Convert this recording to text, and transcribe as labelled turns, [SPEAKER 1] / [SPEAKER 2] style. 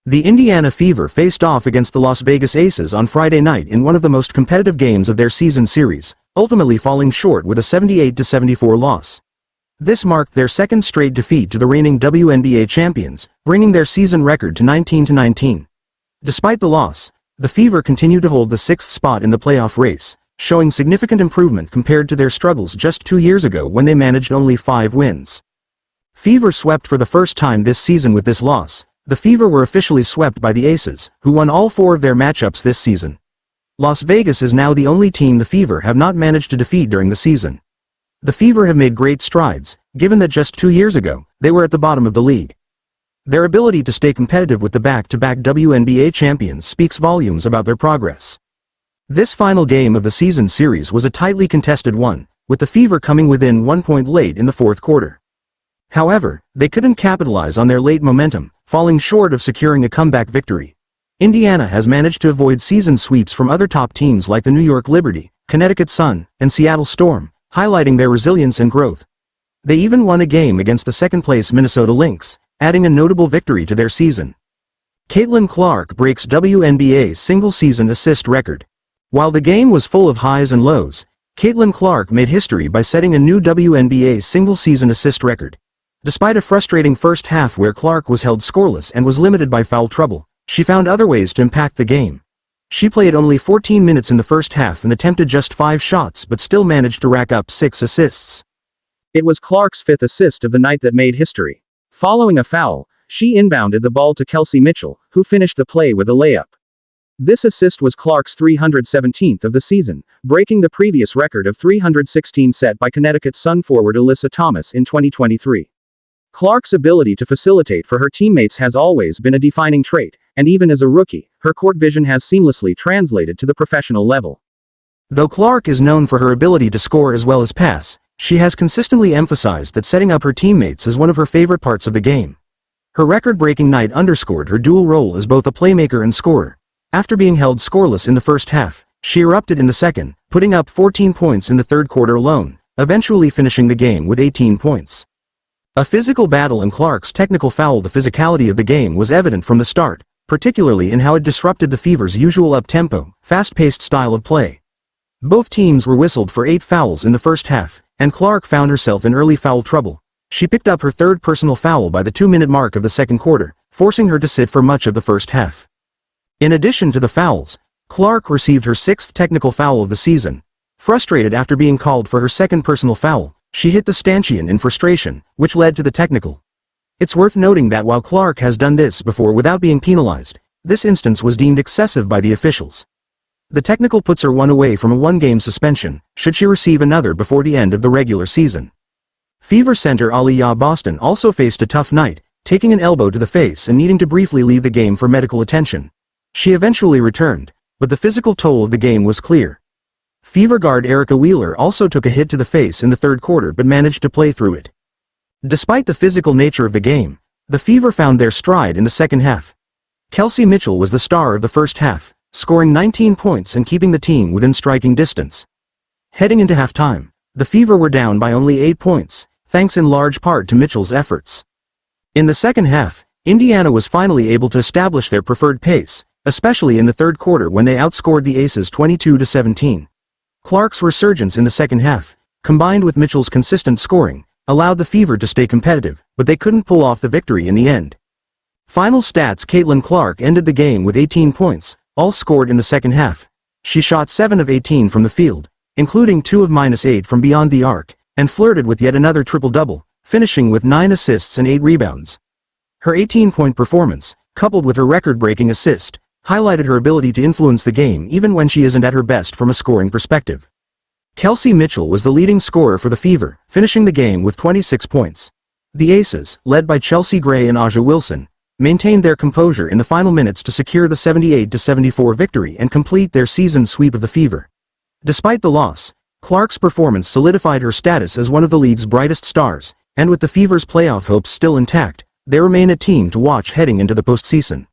[SPEAKER 1] The Indiana Fever faced off against the Las Vegas Aces on Friday night in one of the most competitive games of their season series, ultimately falling short with a 78-74 loss. This marked their second straight defeat to the reigning WNBA champions, bringing their season record to 19-19. Despite the loss, the Fever continued to hold the sixth spot in the playoff race, showing significant improvement compared to their struggles just 2 years ago when they managed only 5 wins. Fever swept for the first time this season with this loss. The Fever were officially swept by the Aces, who won all 4 of their matchups this season. Las Vegas is now the only team the Fever have not managed to defeat during the season. The Fever have made great strides, given that just 2 years ago, they were at the bottom of the league. Their ability to stay competitive with the back-to-back WNBA champions speaks volumes about their progress. This final game of the season series was a tightly contested one, with the Fever coming within 1 point late in the fourth quarter. However, they couldn't capitalize on their late momentum, falling short of securing a comeback victory. Indiana has managed to avoid season sweeps from other top teams like the New York Liberty, Connecticut Sun, and Seattle Storm, highlighting their resilience and growth. They even won a game against the second-place Minnesota Lynx, adding a notable victory to their season. Caitlin Clark breaks WNBA's single-season assist record. While the game was full of highs and lows, Caitlin Clark made history by setting a new WNBA single-season assist record. Despite a frustrating first half where Clark was held scoreless and was limited by foul trouble, she found other ways to impact the game. She played only 14 minutes in the first half and attempted just 5 shots but still managed to rack up 6 assists. It was Clark's 5th assist of the night that made history. Following a foul, she inbounded the ball to Kelsey Mitchell, who finished the play with a layup. This assist was Clark's 317th of the season, breaking the previous record of 316 set by Connecticut Sun forward Alyssa Thomas in 2023. Clark's ability to facilitate for her teammates has always been a defining trait, and even as a rookie, her court vision has seamlessly translated to the professional level. Though Clark is known for her ability to score as well as pass, she has consistently emphasized that setting up her teammates is one of her favorite parts of the game. Her record-breaking night underscored her dual role as both a playmaker and scorer. After being held scoreless in the first half, she erupted in the second, putting up 14 points in the third quarter alone, eventually finishing the game with 18 points. A physical battle and Clark's technical foul. The physicality of the game was evident from the start, particularly in how it disrupted the Fever's usual up-tempo, fast-paced style of play. Both teams were whistled for 8 fouls in the first half, and Clark found herself in early foul trouble. She picked up her 3rd personal foul by the 2-minute mark of the second quarter, forcing her to sit for much of the first half. In addition to the fouls, Clark received her 6th technical foul of the season. Frustrated after being called for her 2nd personal foul, she hit the stanchion in frustration, which led to the technical. It's worth noting that while Clark has done this before without being penalized, this instance was deemed excessive by the officials. The technical puts her one away from a 1-game suspension, should she receive another before the end of the regular season. Fever center Aliyah Boston also faced a tough night, taking an elbow to the face and needing to briefly leave the game for medical attention. She eventually returned, but the physical toll of the game was clear. Fever guard Erica Wheeler also took a hit to the face in the third quarter but managed to play through it. Despite the physical nature of the game, the Fever found their stride in the second half. Kelsey Mitchell was the star of the first half, scoring 19 points and keeping the team within striking distance. Heading into halftime, the Fever were down by only 8 points, thanks in large part to Mitchell's efforts. In the second half, Indiana was finally able to establish their preferred pace, especially in the third quarter when they outscored the Aces 22-17. Clark's resurgence in the second half, combined with Mitchell's consistent scoring, allowed the Fever to stay competitive, but they couldn't pull off the victory in the end. Final stats: Caitlin Clark ended the game with 18 points, all scored in the second half. She shot 7 of 18 from the field, including 2 of -8 from beyond the arc, and flirted with yet another triple-double, finishing with 9 assists and 8 rebounds. Her 18-point performance, coupled with her record-breaking assist, highlighted her ability to influence the game even when she isn't at her best from a scoring perspective. Kelsey Mitchell was the leading scorer for the Fever, finishing the game with 26 points. The Aces, led by Chelsea Gray and Aja Wilson, maintained their composure in the final minutes to secure the 78-74 victory and complete their season sweep of the Fever. Despite the loss, Clark's performance solidified her status as one of the league's brightest stars, and with the Fever's playoff hopes still intact, they remain a team to watch heading into the postseason.